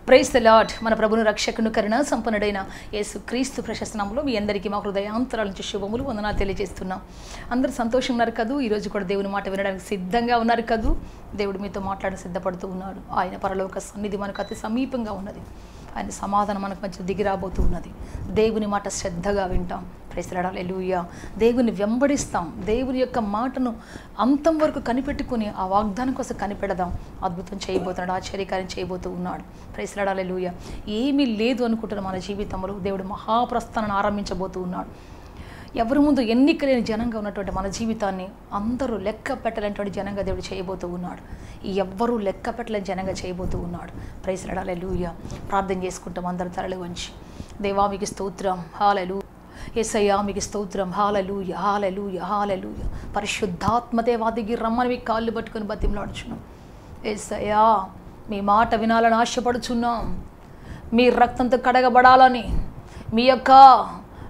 Praise the lord. మన ప్రభుని రక్షకుని కరుణ సంపన్నుడైన యేసు క్రీస్తు ప్రశస్త నామములో మీ అందరికీ మా హృదయాంతరాల నుంచి శుభములు వందనాలు తెలియజేస్తున్నాం. అందరూ సంతోషంగా ఉన్నారు కదూ. ఈరోజు కూడా దేవుని మాట వినడానికి సిద్ధంగా ఉన్నారు కదూ. దేవుడు మీతో మాట్లాడి సిద్ధపడుతూ ఉన్నాడు. ఆయన పరలోక సన్నిధి మనకు అతి సమీపంగా ఉన్నది. ఆయన సమాధానం మనకు మధ్య దిగిరాబోతూ ఉన్నది. దేవుని మాట శ్రద్ధగా వింటాం. Praise the lord. హల్లెలూయా. దేవుని వెంబడిస్తాం. దేవుని యొక్క మాటను అంతం వరకు కనిపెట్టుకుని ఆ వాగ్దానం కోసం కనిపెడదాం. అద్భుతం చేయబోతున్నాడు, ఆశ్చర్యకార్యం చేయబోతూ ఉన్నాడు. Praise the lord. హల్లెలూయా. ఏమీ లేదు అనుకుంటున్న మన జీవితంలో దేవుడు మహాప్రస్థానాన్ని ఆరంభించబోతూ ఉన్నాడు. ఎవరి ముందు ఎన్నిక లేని జనంగా ఉన్నటువంటి మన జీవితాన్ని అందరూ లెక్క పెట్టలేనటువంటి జనంగా దేవుడు చేయబోతూ ఉన్నాడు. ఎవ్వరూ లెక్క పెట్టలేని జనంగా చేయబోతూ ఉన్నాడు. Praise the lord. హల్లెలూయా. ప్రార్థన చేసుకుంటాం అందరూ తరలి వంచి. దేవా మీకు స్తోత్రం. హల్లెలూయా. యేసయ్యా మీకు స్తోత్రం. హల్లెలూయా, హల్లెలూయా, హల్లెలూయా. పరిశుద్ధాత్మ దేవా దిగి రమ్మని మీ కాళ్ళు పట్టుకొని బతిమలాడుచున్నాం. యేసయ్యా మీ మాట వినాలని ఆశపడుచున్నాం. మీ రక్తంతో కడగబడాలని, మీ యొక్క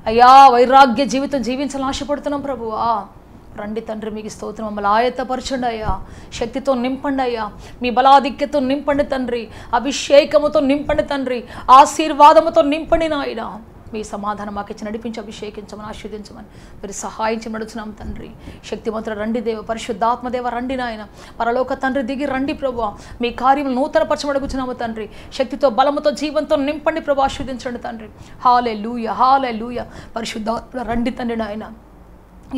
అయ్యా వైరాగ్య జీవితం జీవించాలని ఆశపడుతున్నాం ప్రభువా. రండి తండ్రి, మీకు స్తోత్రం. మమ్మల్ని ఆయత్తపరచండి అయ్యా, శక్తితో నింపండి అయ్యా, మీ బలాధిక్యతో నింపండి తండ్రి, అభిషేకముతో నింపండి తండ్రి, ఆశీర్వాదముతో నింపండి నాయన. మీ సమాధానం మాకు ఇచ్చి నడిపించి అభిషేకించమని ఆశీర్వదించమని మీరు సహాయించి నడుచున్నాం తండ్రి. శక్తిమంతుడు రండి దేవ, పరిశుద్ధాత్మదేవ రండి నాయన, పరలోక తండ్రి దిగి రండి ప్రభువా. మీ కార్యములు నూతనపరచమడుగుచున్నాము తండ్రి. శక్తితో బలముతో జీవంతో నింపండి ప్రభు, ఆశీర్వదించండి తండ్రి. హల్లెలూయా, హల్లెలూయా. పరిశుద్ధాత్మ రండి తండ్రి నాయన.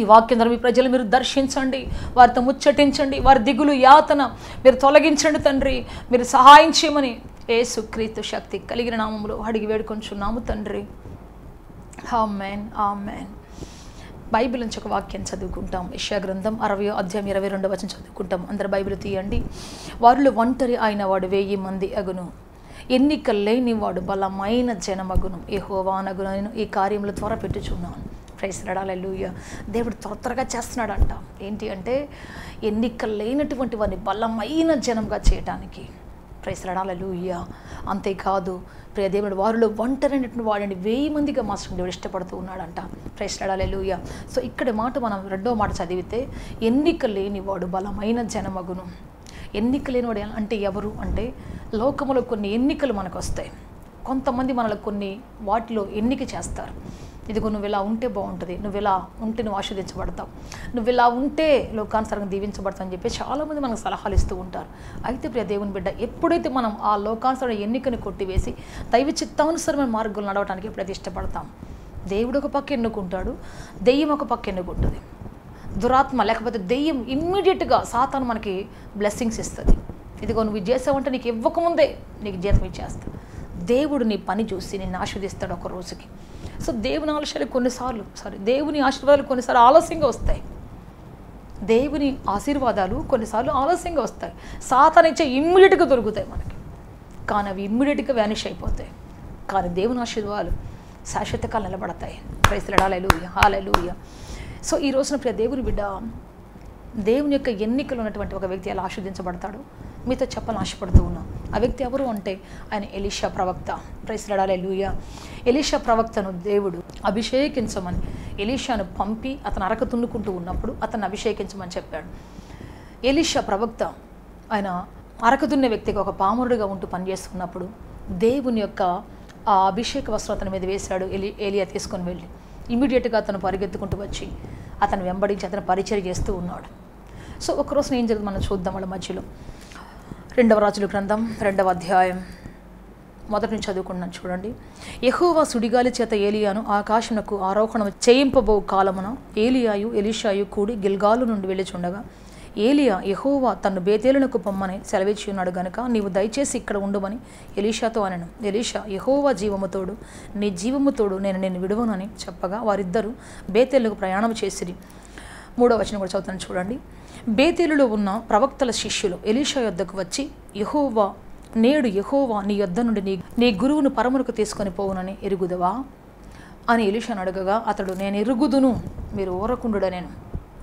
ఈ వాక్యం ద్వారా మీ ప్రజలు మీరు దర్శించండి, వారితో ముచ్చటించండి, వారి దిగులు యాతన మీరు తొలగించండి తండ్రి. మీరు సహాయం చేయమని యేసుక్రీస్తు శక్తి కలిగిన నామములో అడిగి వేడుకొంచున్నాము తండ్రి. ఆమేన్, ఆమేన్. బైబిల్ నుంచి ఒక వాక్యం చదువుకుంటాం. యెషయా గ్రంథం 60వ అధ్యాయం 22వ వచనం చదువుకుంటాం. అందరు బైబిల్ తీయండి. వారిలో ఒంటరి అయిన వాడు 1000 మంది అగును, ఎన్నిక లేని వాడు బలమైన జనమగును. యెహోవా అనగు నేను ఈ కార్యములు త్వరపెట్టుచున్నాను. Praise the lord. హల్లెలూయా. దేవుడు త్వరగా చేస్తున్నాడంట. ఏంటి అంటే ఎన్నిక లేనటువంటి వారిని బలమైన జనంగా చేయటానికి. Praise the lord. హల్లెలూయా. అంతేకాదు ప్రియ దేవుడు వారిలో ఒంటరైనటువంటి వాడిని 1000 మందిగా మాత్రం దేవుడు ఇష్టపడుతూ ఉన్నాడంట. Praise the lord. Hallelujah. So ఇక్కడ మాట మనం రెండో మాట చదివితే ఎన్నిక లేనివాడు బలమైన జనమగును. ఎన్నిక లేనివాడు అంటే ఎవరు అంటే, లోకములో కొన్ని ఎన్నికలు మనకు వస్తాయి. కొంతమంది మనలో కొన్ని వాటిలో ఎన్నిక చేస్తారు. ఇదిగో నువ్వు ఇలా ఉంటే బాగుంటుంది, నువ్వు ఇలా ఉంటే నువ్వు ఆశీర్వదించబడతావు, నువ్వు ఇలా ఉంటే లోకానుసారంగా దీవించబడతావు అని చెప్పి చాలామంది మనకు సలహాలు ఇస్తూ ఉంటారు. అయితే ప్రియ దేవుని బిడ్డ, ఎప్పుడైతే మనం ఆ లోకానుసార ఎన్నికను కొట్టివేసి దైవ చిత్తానుసారమైన మార్గంలో నడవడానికి ఎప్పుడైతే ఇష్టపడతాం, దేవుడు ఒక పక్క ఎన్నుకుంటాడు, దెయ్యం ఒక పక్క ఎన్నుకుంటుంది. దురాత్మ లేకపోతే దెయ్యం ఇమ్మీడియట్గా సాతాను మనకి బ్లెస్సింగ్స్ ఇస్తుంది. ఇదిగో నువ్వు చేసావంటే నీకు ఇవ్వకముందే నీకు జీతం ఇచ్చేస్తా. దేవుడు నీ పని చూసి నిన్ను ఆశీర్వదిస్తాడు ఒక రోజుకి. సో దేవుని దేవుని ఆశీర్వాదాలు కొన్నిసార్లు ఆలస్యంగా వస్తాయి. దేవుని ఆశీర్వాదాలు కొన్నిసార్లు ఆలస్యంగా వస్తాయి. సాతాను ఇచ్చే ఇమ్మీడియట్గా దొరుకుతాయి మనకి, కానీ అవి ఇమ్మీడియట్గా వ్యానిష్ అయిపోతాయి. కానీ దేవుని ఆశీర్వాదాలు శాశ్వత కాలం నిలబడతాయి. Praise the lord. Hallelujah, hallelujah. So ఈ రోజున ప్రియ దేవుని బిడ్డ, దేవుని యొక్క ఎన్నికలు ఉన్నటువంటి ఒక వ్యక్తి ఎలా ఆశీర్వదించబడతాడు మీతో చెప్పాలని ఆశపడుతూ ఉన్నాం. ఆ వ్యక్తి ఎవరు అంటే ఆయన ఎలీషా ప్రవక్త. Praise the lord. Hallelujah. Elisha ప్రవక్తను దేవుడు అభిషేకించమని ఎలీషాను పంపి అతను అరక తున్నుకుంటూ ఉన్నప్పుడు అతన్ని అభిషేకించమని చెప్పాడు. ఎలీషా ప్రవక్త ఆయన అరక దున్నే వ్యక్తిగా ఒక పామరుడుగా ఉంటూ పనిచేస్తున్నప్పుడు దేవుని యొక్క ఆ అభిషేక వస్త్రం అతని మీద వేశాడు. ఏలియా తీసుకొని వెళ్ళి ఇమీడియట్గా అతను పరిగెత్తుకుంటూ వచ్చి అతను వెంబడించి అతను పరిచర్య చేస్తూ ఉన్నాడు. సో ఒకరోజు ఏం జరుగుతుంది మనం చూద్దాం. వాళ్ళ మధ్యలో 2వ రాజుల గ్రంథం 2వ అధ్యాయం 1 నుంచి చదువుకున్నాను చూడండి. యెహోవా సుడిగాలి చేత ఏలియాను ఆకాశమునకు ఆరోహణం చేయింపబో కాలమున ఏలియాయు ఎలీషాయు కూడి గిల్గాలు నుండి వెళ్ళిచుండగా ఏలియా యెహోవా తన్ను బేతేలునకు పొమ్మని సెలవిచ్చి ఉన్నాడు గనుక నీవు దయచేసి ఇక్కడ ఉండమని ఎలీషాతో అనెను. ఎలీషా యెహోవా జీవముతోడు నీ జీవముతోడు నేను నిన్ను విడువనని చెప్పగా వారిద్దరూ బేతేలుకు ప్రయాణం చేసిరి. 3వ వచనం కూడా చదువుతాను చూడండి. బేతేలులో ఉన్న ప్రవక్తల శిష్యులు ఎలీషా యొద్దకు వచ్చి నేడు యెహోవా నీ యొద్ద నుండి నీ గురువును పరమునకు తీసుకొని పోవునని ఎరుగుదవా అని ఎలీషాను అడగగా అతడు నేను ఎరుగుదును, మీరు ఊరకుండుడనేను.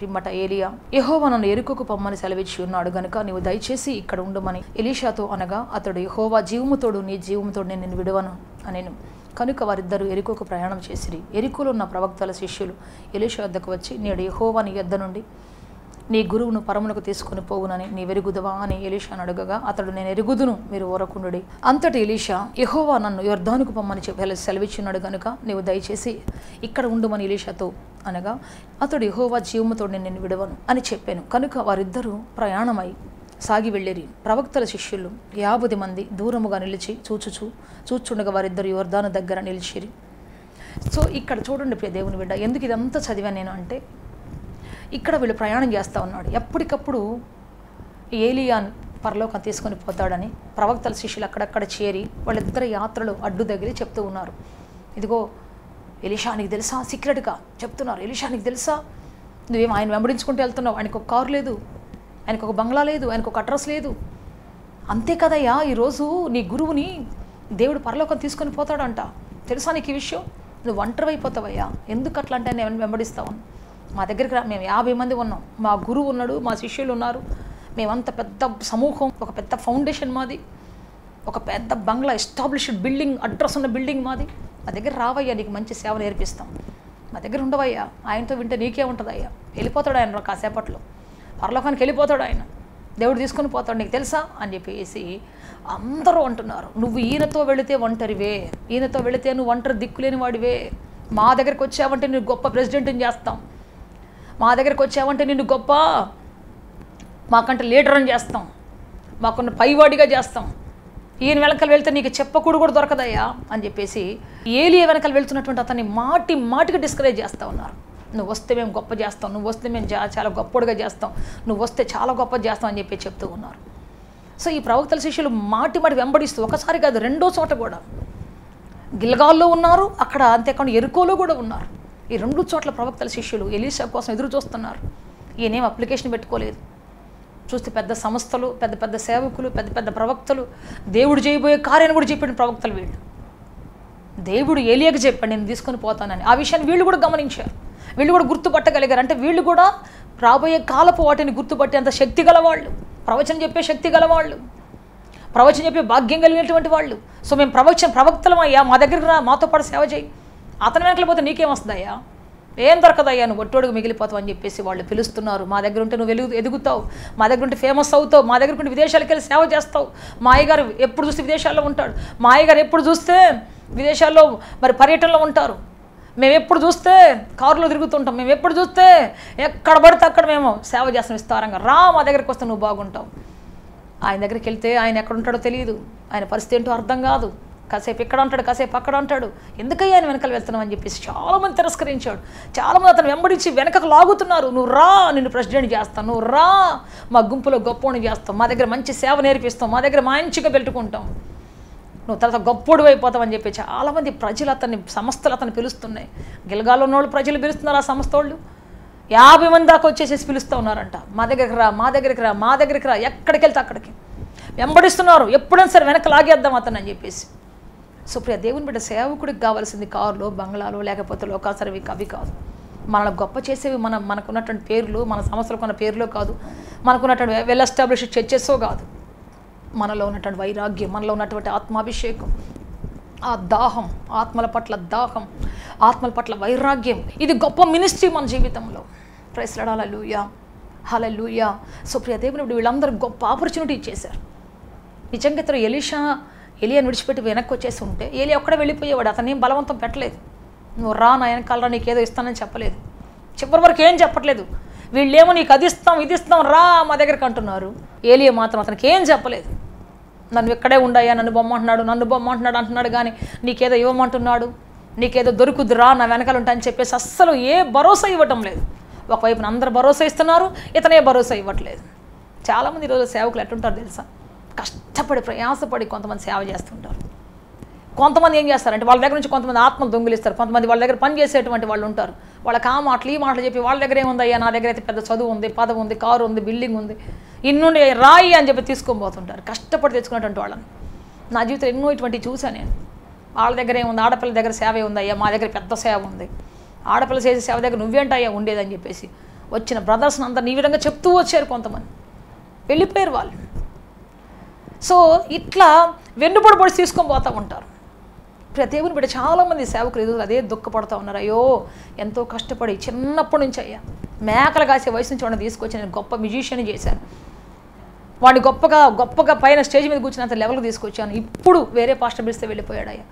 పిమ్మట ఏలియా యెహోవా నన్ను ఎరుకకు పొమ్మని సెలవిచ్చి ఉన్నాడు గనుక నీవు దయచేసి ఇక్కడ ఉండమని ఎలీషాతో అనగా అతడు యెహోవా జీవముతోడు నీ జీవముతోడు నేను నిన్ను విడువను అనేను. కనుక వారిద్దరూ ఎరికోకు ప్రయాణం చేసిరి. ఎరికోలో ఉన్న ప్రవక్తల శిష్యులు ఎలీషా వద్దకు వచ్చి నేడు యెహోవా నీ యొద్ద నుండి నీ గురువును పరమునకు తీసుకుని పోవునని నీ వెరుగుదవా అని ఎలీషాను అడగగా అతడు, నేను ఎరుగుదును, మీరు ఊరకుండుడి. అంతటి ఎలీషా, యెహోవా నన్ను యొర్దానుకు పొమ్మని చెప్పి సెలవిచ్చున్నాడు గనుక నీవు దయచేసి ఇక్కడ ఉండుమని ఎలీషాతో అనగా అతడు, యెహోవా జీవముతో నేను విడవను అని చెప్పాను. కనుక వారిద్దరూ ప్రయాణమై సాగి వెళ్ళిరి. ప్రవక్తల శిష్యులు 50 మంది దూరముగా నిలిచి చూచుండగా వారిద్దరు యొర్దాను దగ్గర నిలిచిరి. సో ఇక్కడ చూడండి ప్రియ దేవుని బిడ్డ, ఎందుకు ఇదంతా చదివాను నేను అంటే, ఇక్కడ వీళ్ళు ప్రయాణం చేస్తూ ఉన్నాడు. ఎప్పటికప్పుడు ఏలియాను పరలోకం తీసుకొని పోతాడని ప్రవక్తల శిష్యులు అక్కడక్కడ చేరి వాళ్ళిద్దరి యాత్రలు అడ్డు దగ్గర చెప్తూ ఉన్నారు. ఇదిగో ఎలీషా నీకు తెలుసా, సీక్రెట్గా చెప్తున్నారు. ఎలీషా నీకు తెలుసా, నువ్వేం ఆయన వెంబడించుకుంటూ వెళ్తున్నావు, ఆయనకు ఒక కారు లేదు, ఆయనకు ఒక బంగ్లా లేదు, ఆయనకు ఒక అడ్రస్ లేదు. అంతే కదయ్యా, ఈరోజు నీ గురువుని దేవుడు పరలోకం తీసుకొని పోతాడంట. తెలుసా నీకు ఈ విషయం? నువ్వు ఒంటరి అయిపోతావయ్యా, ఎందుకు అట్లా అంటే నేను వెంబడిస్తావు. మా దగ్గరికి రా, మేము 50 మంది ఉన్నాం, మా గురువు ఉన్నాడు, మా శిష్యులు ఉన్నారు, మేమంత పెద్ద సమూహం, ఒక పెద్ద ఫౌండేషన్ మాది, ఒక పెద్ద బంగ్లా ఎస్టాబ్లిష్డ్ బిల్డింగ్, అడ్రస్ ఉన్న బిల్డింగ్ మాది. మా దగ్గర రావయ్యా, నీకు మంచి సేవ నేర్పిస్తాం. మా దగ్గర ఉండవయ్యా, ఆయనతో వింటే నీకే ఉంటుందయ్యా. వెళ్ళిపోతాడు ఆయన కాసేపట్లో, పరలోకానికి వెళ్ళిపోతాడు ఆయన, దేవుడు తీసుకొని పోతాడు, నీకు తెలుసా అని చెప్పేసి అందరూ అంటున్నారు. నువ్వు ఈయనతో వెళితే ఒంటరివే, ఈయనతో వెళితే నువ్వు ఒంటరి దిక్కులేని వాడివే. మా దగ్గరికి వచ్చావంటే నిన్ను గొప్ప ప్రెసిడెంట్ని చేస్తాం, మా దగ్గరికి వచ్చావంటే నిన్ను గొప్ప మాకంటే లీడర్ని చేస్తాం, మాకున్న పైవాడిగా చేస్తాం. ఈయన వెనకాల వెళ్తే నీకు చెప్పకూడదు కూడా దొరకదయ్యా అని చెప్పేసి ఏలియా వెనకాల వెళ్తున్నటువంటి అతన్ని మాటికి డిస్కరేజ్ చేస్తూ ఉన్నారు. నువ్వు వస్తే మేము గొప్ప చేస్తాం, నువ్వు వస్తే మేము చాలా గొప్పగా చేస్తాం, నువ్వు వస్తే చాలా గొప్ప చేస్తాం అని చెప్పి చెప్తూ ఉన్నారు. సో ఈ ప్రవక్తల శిష్యులు మాటి వెంబడిస్తూ ఒకసారి కాదు, రెండో చోట కూడా గిల్గాల్లో ఉన్నారు, అక్కడ అంతేకాకుండా ఎరుకోలో కూడా ఉన్నారు. ఈ 2 చోట్ల ప్రవక్తల శిష్యులు ఎలీషా కోసం ఎదురు చూస్తున్నారు. ఈయనేం అప్లికేషన్ పెట్టుకోలేదు. చూస్తే పెద్ద సంస్థలు, పెద్ద సేవకులు, పెద్ద ప్రవక్తలు, దేవుడు చేయబోయే కార్యాన్ని కూడా చెప్పిన ప్రవక్తలు వీళ్ళు. దేవుడు ఏలియాకి చెప్పాడు నేను తీసుకొని పోతానని. ఆ విషయాన్ని వీళ్ళు కూడా గమనించారు, వీళ్ళు కూడా గుర్తుపట్టగలిగారు. అంటే వీళ్ళు కూడా రాబోయే కాలపు వాటిని గుర్తుపట్టేంత శక్తి గలవాళ్ళు, ప్రవచనం చెప్పే శక్తి గలవాళ్ళు, ప్రవచనం చెప్పే భాగ్యం కలిగినటువంటి వాళ్ళు. సో మేము ప్రవక్తలం అయ్యా, మా దగ్గరికి రా, మాతో పాటు సేవ చేయి. అతని వెనకలేకపోతే నీకేమొస్తుందయ్యా, ఏం దొరకదయ్యా, నువ్వు ఒట్టోడుగు మిగిలిపోతావు అని చెప్పేసి వాళ్ళు పిలుస్తున్నారు. మా దగ్గర ఉంటే నువ్వు ఎదుగుతావు, మా దగ్గర ఉంటే ఫేమస్ అవుతావు, మా దగ్గర ఉంటే విదేశాలకు వెళ్ళి సేవ చేస్తావు. మా అయ్యగారు ఎప్పుడు చూస్తే విదేశాల్లో ఉంటాడు, మా అయ్యగారు ఎప్పుడు చూస్తే విదేశాల్లో మరి పర్యటనలో ఉంటారు, మేము ఎప్పుడు చూస్తే కారులో తిరుగుతుంటాం, మేము ఎప్పుడు చూస్తే ఎక్కడ పడితే అక్కడ మేము సేవ చేస్తాం విస్తారంగా, రా మా దగ్గరికి వస్తే నువ్వు బాగుంటావు. ఆయన దగ్గరికి వెళ్తే ఆయన ఎక్కడ ఉంటాడో తెలియదు, ఆయన పరిస్థితి ఏంటో అర్థం కాదు, కాసేపు ఇక్కడ అంటాడు, కాసేపు అక్కడ అంటాడు. ఎందుకయ్యా ఆయన వెనకాల వెళ్తున్నావు అని చెప్పేసి చాలామంది తిరస్కరించాడు. చాలామంది అతను వెంబడించి వెనకకు లాగుతున్నారు. నువ్వు రా, నిన్ను ప్రెసిడెంట్ చేస్తాను, నువ్వు రా, మా గుంపులో గొప్పోని చేస్తాం, మా దగ్గర మంచి సేవ నేర్పిస్తాం, మా దగ్గర మంచిగా పెట్టుకుంటాం, నువ్వు తర్వాత గొప్పోడు అయిపోతావు అని చెప్పి చాలామంది ప్రజలు సంస్థలు అతన్ని పిలుస్తున్నాయి. గిల్గాల్లో ఉన్న వాళ్ళు ప్రజలు పిలుస్తున్నారు, ఆ సంస్థ వాళ్ళు 50 మంది దాకా వచ్చేసేసి పిలుస్తూ ఉన్నారంట. మా దగ్గరికి రా, మా దగ్గరికి రా, మా దగ్గరికి రా, ఎక్కడికి వెళ్తే అక్కడికి వెంబడిస్తున్నారు. ఎప్పుడైనా సరే వెనక లాగేద్దాం అతను అని చెప్పేసి. సో ప్రియ దేవుని బిడ్డ, సేవకుడికి కావాల్సింది కారులో, బంగ్లాలో, లేకపోతే లోకాసరవి అవి కాదు. మనల్ని గొప్ప చేసేవి మనకున్నటువంటి పేర్లు, మన సంస్థలకు ఉన్న పేర్లో కాదు, మనకున్నటువంటి వెల్ ఎస్టాబ్లిష్డ్ చర్చెస్లో కాదు. మనలో ఉన్నటువంటి వైరాగ్యం, మనలో ఉన్నటువంటి ఆత్మాభిషేకం, ఆ దాహం, ఆత్మల పట్ల దాహం, ఆత్మల పట్ల వైరాగ్యం, ఇది గొప్ప మినిస్ట్రీ మన జీవితంలో. Praise lord, hallelujah, hallelujah. So ప్రియ దేవుని వీళ్ళందరూ గొప్ప ఆపర్చునిటీ ఇచ్చేశారు. నిజంగా ఇతరు ఎలియాని విడిచిపెట్టి వెనక్కి వచ్చేసి ఉంటే ఏలియా ఒక్కడే వెళ్ళిపోయేవాడు. అతనేం బలవంతం పెట్టలేదు, నువ్వు రా నా వెనకాలరా, నీకేదో ఇస్తానని చెప్పలేదు, చివరి వరకు ఏం చెప్పట్లేదు. వీళ్ళేమో నీకు అది ఇస్తాం, ఇది ఇస్తాం, రా మా దగ్గరికి అంటున్నారు. ఏలియా మాత్రం అతనికి ఏం చెప్పలేదు. నన్ను ఇక్కడే ఉండయ్యా, నన్ను బొమ్మంటున్నాడు అంటున్నాడు కానీ నీకేదో ఇవ్వమంటున్నాడు, నీకేదో దొరుకుద్దు, రా నా వెనకాల ఉంటా అని చెప్పేసి అస్సలు ఏ భరోసా ఇవ్వటం లేదు. ఒకవైపున అందరు భరోసా ఇస్తున్నారు, ఇతనే భరోసా ఇవ్వట్లేదు. చాలామంది ఈరోజు సేవకులు ఎట్టుంటారు తెలుసా, కష్టపడి ప్రయాసపడి కొంతమంది సేవ చేస్తుంటారు. కొంతమంది ఏం చేస్తారంటే వాళ్ళ దగ్గర నుంచి కొంతమంది ఆత్మలు దొంగిలిస్తారు, కొంతమంది వాళ్ళ దగ్గర పని చేసేటువంటి వాళ్ళు ఉంటారు. వాళ్ళకి ఆ మాటలు ఈ మాటలు చెప్పి వాళ్ళ దగ్గర ఏముందయ్యా, నా దగ్గర అయితే పెద్ద చదువు ఉంది, పదవి ఉంది, కారు ఉంది, బిల్డింగ్ ఉంది, ఇన్నుండి రాయి అని చెప్పి తీసుకొని పోతుంటారు. కష్టపడి తెచ్చుకున్నటువంటి వాళ్ళని నా జీవితంలో ఎన్నో ఇటువంటి చూశాను నేను. వాళ్ళ దగ్గర ఏముంది, ఆడపిల్ల దగ్గర సేవ ఉందయ్యా, మా దగ్గర పెద్ద సేవ ఉంది, ఆడపిల్ల చేసే సేవ దగ్గర నువ్వేంటయ్యా ఉండేదని చెప్పేసి వచ్చిన బ్రదర్స్ని అంతా ఈ విధంగా చెప్తూ వచ్చారు. కొంతమంది వెళ్ళిపోయారు వాళ్ళు. సో ఇట్లా వెన్నుపడి పొడి తీసుకొని పోతూ ఉంటారు. దేవుని బిడ్డ చాలామంది సేవకులు ఎదురు అదే దుఃఖపడుతూ ఉన్నారు. అయ్యో ఎంతో కష్టపడి చిన్నప్పటి నుంచి అయ్యా మేకలు కాసే వయసు నుంచి వాడిని తీసుకొచ్చి నేను గొప్ప మ్యూజిషియన్ చేశాను, వాడిని గొప్పగా పైన స్టేజ్ మీద కూర్చున్నంత లెవెల్కి తీసుకొచ్చాను. ఇప్పుడు వేరే పాస్టర్ పిలిస్తే వెళ్ళిపోయాడయ్యా,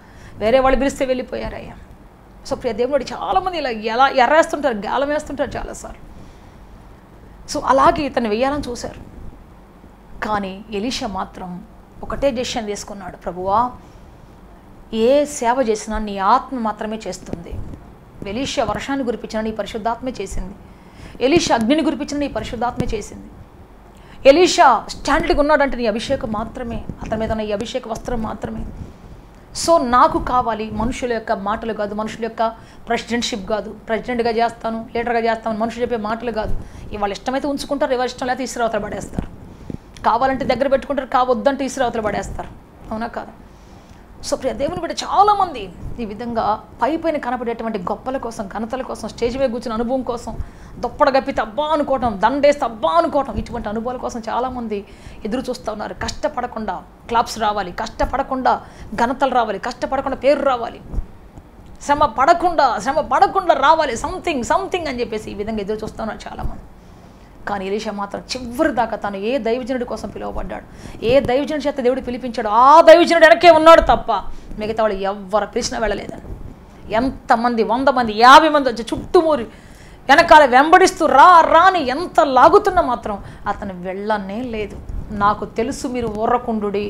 వేరే వాళ్ళు పిలిస్తే వెళ్ళిపోయారయ్యా. సో ప్రియ దేవుడు చాలామంది ఇలా ఎలా ఎర్రేస్తుంటారు, గాలం వేస్తుంటారు చాలాసార్లు. సో అలాగే ఇతను వెయ్యాలని చూశారు. కానీ ఎలీషా మాత్రం ఒకటే డెసిషన్ తీసుకున్నాడు, ప్రభువా ఏ సేవ చేసినా నీ ఆత్మ మాత్రమే చేస్తుంది. ఎలీషా వర్షాన్ని కురిపించినా నీ పరిశుద్ధాత్మే చేసింది, ఎలీషా అగ్నిని కురిపించినా నీ పరిశుద్ధాత్మే చేసింది. ఎలీషా స్టాండర్డ్గా ఉన్నాడంటే నీ అభిషేకం మాత్రమే, అతని మీద ఈ అభిషేక వస్త్రం మాత్రమే. సో నాకు కావాలి మనుషుల యొక్క మాటలు కాదు, మనుషుల యొక్క ప్రెసిడెంట్షిప్ కాదు, ప్రెసిడెంట్గా చేస్తాను లీడర్గా చేస్తాను మనుషులు చెప్పే మాటలు కాదు. ఇవాళ ఇష్టమైతే ఉంచుకుంటారు, ఎవరు ఇష్టం లేకపోతే ఇసురావతలు పడేస్తారు, కావాలంటే దగ్గర పెట్టుకుంటారు, కావద్దంటే ఇసురావతలు పడేస్తారు. అవునా కాదు? సో ప్రియ దేవుని బిడ్డ చాలామంది ఈ విధంగా పైపైన కనపడేటువంటి గొప్పల కోసం, ఘనతల కోసం, స్టేజ్ మీద కూర్చున్న అనుభవం కోసం, దొప్పడ గప్పితే అబ్బా అనుకోవటం, దండేస్తే అబ్బా అనుకోవటం, ఇటువంటి అనుభవాల కోసం చాలామంది ఎదురు చూస్తూ ఉన్నారు. కష్టపడకుండా క్లాప్స్ రావాలి, కష్టపడకుండా ఘనతలు రావాలి, కష్టపడకుండా పేరు రావాలి, శ్రమ పడకుండా రావాలి, సంథింగ్ అని చెప్పేసి ఈ విధంగా ఎదురు చూస్తూ ఉన్నారు చాలామంది. కానీ ఎలీషా మాత్రం చివరి దాకా తను ఏ దైవజనుడి కోసం పిలువబడ్డాడు, ఏ దైవజనుడి చేత దేవుడు పిలిపించాడు, ఆ దైవజనుడు వెనకే ఉన్నాడు తప్ప మిగతా వాళ్ళు ఎవరు పిలిచినా వెళ్ళలేదని. ఎంతమంది 100 మంది 50 మంది వచ్చి చుట్టుమూరి వెనకాల వెంబడిస్తూ రాని ఎంత లాగుతున్నా మాత్రం అతను వెళ్ళనే లేదు. నాకు తెలుసు మీరు ఊరకుండుడి,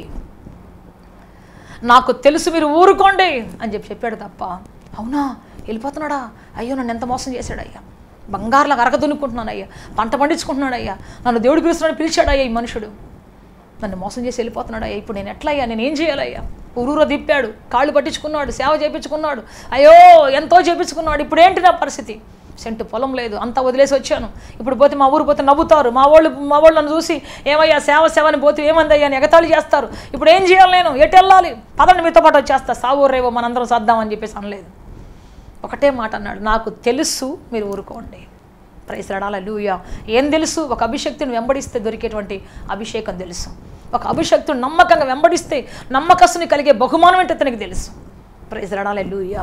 నాకు తెలుసు మీరు ఊరుకోండి అని చెప్పాడు తప్ప, అవునా వెళ్ళిపోతున్నాడా, అయ్యో నన్ను ఎంత మోసం చేశాడయ్యా, బంగారులకు అరగదునుకుంటున్నానయ్యా, పంట పండించుకుంటున్నాడయ్యా, నన్ను దేవుడు పిలిచాడయ్యా, ఈ మనుషుడు నన్ను మోసం చేసి వెళ్ళిపోతున్నాడయ్యా, ఇప్పుడు నేను ఎట్లయ్యా, నేను ఏం చేయాలయ్యా, ఊరూర దిప్పాడు, కాళ్ళు పట్టించుకున్నాడు, సేవ చేయించుకున్నాడు, అయ్యో ఎంతో చేయించుకున్నాడు, ఇప్పుడు ఏంటి నా పరిస్థితి, సెంటు పొలం లేదు, అంతా వదిలేసి వచ్చాను, ఇప్పుడు పోతే మా ఊరు పోతే నవ్వుతారు, మా వాళ్ళు నన్ను చూసి ఏమయ్యా సేవని పోతే ఏమందయ్యా అని ఎగతాళి చేస్తారు, ఇప్పుడు ఏం చేయాలి, నేను ఎటు వెళ్ళాలి, పదండి మీతో పాటు వచ్చేస్తా, సావు రేవో మనందరం సర్దామని చెప్పేసి అనలేదు. ఒకటే మాట అన్నాడు, నాకు తెలుసు మీరు ఊరుకోండి. ప్రైజ్ లార్డ్, హల్లెలూయా. ఏం తెలుసు? ఒక అభిషక్తుని వెంబడిస్తే దొరికేటువంటి అభిషేకం తెలుసు, ఒక అభిషక్తుని నమ్మకంగా వెంబడిస్తే నమ్మకస్తుని కలిగే బహుమానం ఏంటో తనకి తెలుసు. Praise lord, hallelujah.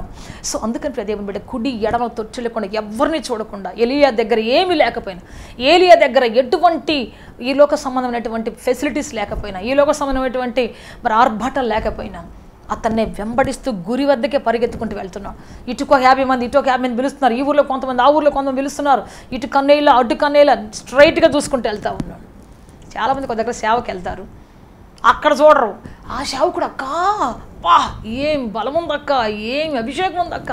సో అందుకని ప్రియ దేవుని బిడ్డ కుడి ఎడమ తొచ్చులేకుండా ఎవరిని చూడకుండా, ఎలీయా దగ్గర ఏమీ లేకపోయినా, ఏలియా దగ్గర ఎటువంటి ఈ లోక సంబంధమైనటువంటి ఫెసిలిటీస్ లేకపోయినా, ఈ లోక సంబంధమైనటువంటి మరి ఆర్భాటాలు లేకపోయినా అతన్నే వెంబడిస్తూ గురి వద్దకే పరిగెత్తుకుంటూ వెళ్తున్నాడు. ఇటుకో 50 మంది, ఇటుక 50 మంది పిలుస్తున్నారు, ఈ ఊర్లో కొంతమంది, ఆ ఊర్లో కొంతమంది పిలుస్తున్నారు, ఇటు కన్నేలా అటు కన్నేలా స్ట్రైట్గా చూసుకుంటూ వెళ్తూ ఉన్నాడు. చాలామంది ఒక దగ్గర సేవకి వెళ్తారు, అక్కడ చూడరు, ఆ సేవకుడు అక్క ఏం బలం ఉందక్క, ఏం అభిషేకం ఉందక్క,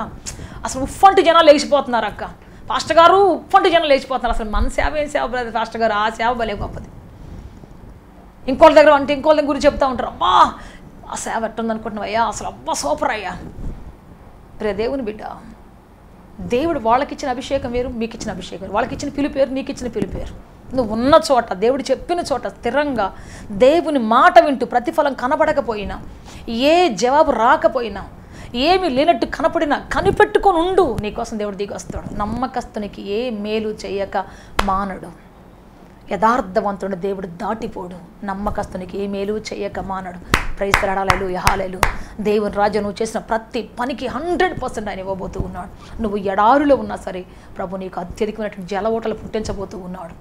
అసలు ఉఫ్ఫంటి జనాలు లేచిపోతున్నారు అక్క, పాస్టర్ గారు ఉఫ్ఫంటి జనాలు లేచిపోతున్నారు, అసలు మన సేవ ఏం సేవ బ్రదర్ పాస్టర్ గారు, ఆ సేవ భలే గొప్పది. ఇంకోళ్ళ దగ్గర అంటే ఇంకోళ్ళ దగ్గర గురించి చెప్తూ ఉంటారు, అబ్బా ఆ సేవ ఎట్టుందనుకుంటున్నావయ్యా, అసలు అబ్బా సూపర్ అయ్యా. ప్రియ దేవుని బిడ్డ, దేవుడు వాళ్ళకిచ్చిన అభిషేకం వేరు, మీకు ఇచ్చిన అభిషేకం వేరు, వాళ్ళకి ఇచ్చిన పిలుపు వేరు, నీకు ఇచ్చిన పిలుపు వేరు. నువ్వు ఉన్న చోట, దేవుడు చెప్పిన చోట స్థిరంగా దేవుని మాట వింటూ ప్రతిఫలం కనబడకపోయినా, ఏ జవాబు రాకపోయినా, ఏమి లేనట్టు కనపడినా కనిపెట్టుకొని ఉండు, నీకోసం దేవుడు దిగి వస్తాడు. నమ్మకస్తునికి ఏ మేలు చేయక మానడు, యథార్థవంతుడు దేవుడు దాటిపోడు, నమ్మకస్తునికి ఏ మేలు చేయక మానడు. ప్రైజ్ లార్డ్, హల్లెలూయా, హల్లెలూయా. దేవుని రాజ్యం నువ్వు చేసిన ప్రతి పనికి 100% ఆయన ఇవ్వబోతూ ఉన్నాడు. నువ్వు ఎడారిలో ఉన్నా సరే ప్రభు నీకు అత్యధికమైనటువంటి జల ఓటలు పుట్టించబోతూ ఉన్నాడు.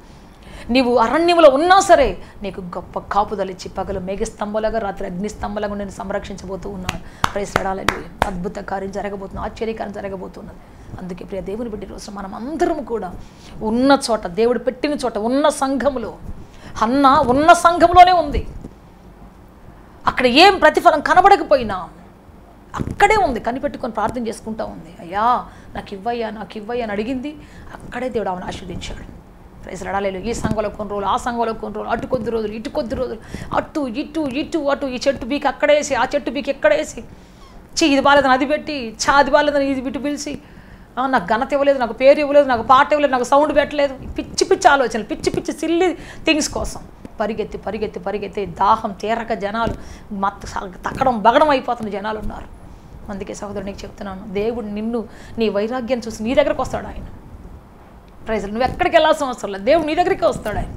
నీవు అరణ్యంలో ఉన్నా సరే నీకు గొప్ప కాపుదలిచ్చి పగలు మేఘస్తంభలాగా రాత్రి అగ్నిస్తంభలాగా నేను సంరక్షించబోతూ ఉన్నాడు. ప్రైజ్ లార్డ్, హల్లెలూయా. అద్భుత కార్యం జరగబోతుంది, ఆశ్చర్యకార్యం జరగబోతున్నది. అందుకే ప్రియ దేవుని బిడ్డ రోజు మనం అందరం కూడా ఉన్న చోట, దేవుడు పెట్టిన చోట, ఉన్న సంఘములో, హన్నా ఉన్న సంఘంలోనే ఉంది, అక్కడ ఏం ప్రతిఫలం కనబడకపోయినా అక్కడే ఉంది, కనిపెట్టుకొని ప్రార్థన చేసుకుంటూ ఉంది. అయ్యా నాకు ఇవ్వయ్యా, నాకు ఇవ్వయ్యా అని అడిగింది, అక్కడే దేవుడు ఆమెను ఆశీర్వదించాడు. ప్రైజ్ లార్డ్, హల్లెలూయా. ఈ సంఘంలో కొన్ని రోజులు, ఆ సంఘంలో కొన్ని రోజులు, అటు కొద్ది రోజులు, ఇటు కొద్ది రోజులు, అటు ఇటు ఇటు అటు, ఈ చెట్టు బీకి అక్కడేసి, ఆ చెట్టు బీకి ఎక్కడేసి, ఇది బాలేదని అది పెట్టి, అది బాలేదని ఇది బిట్టు పిలిచి, నాకు ఘనత ఇవ్వలేదు, నాకు పేరు ఇవ్వలేదు, నాకు పాట ఇవ్వలేదు, నాకు సౌండ్ పెట్టలేదు, పిచ్చి ఆలోచనలు, పిచ్చి సిల్లి థింగ్స్ కోసం పరిగెత్తి దాహం తీరక జనాలు తక్కడం బగడం అయిపోతున్న జనాలు ఉన్నారు. అందుకే సహోదరుడు నీకు చెప్తున్నాను, దేవుడు నిన్ను నీ వైరాగ్యం చూసి నీ దగ్గరకు వస్తాడు ఆయన. ప్రైజ్, నువ్వు ఎక్కడికి వెళ్ళాల్సిన అవసరం లేదు, దేవుడు నీ దగ్గరికి వస్తాడు ఆయన.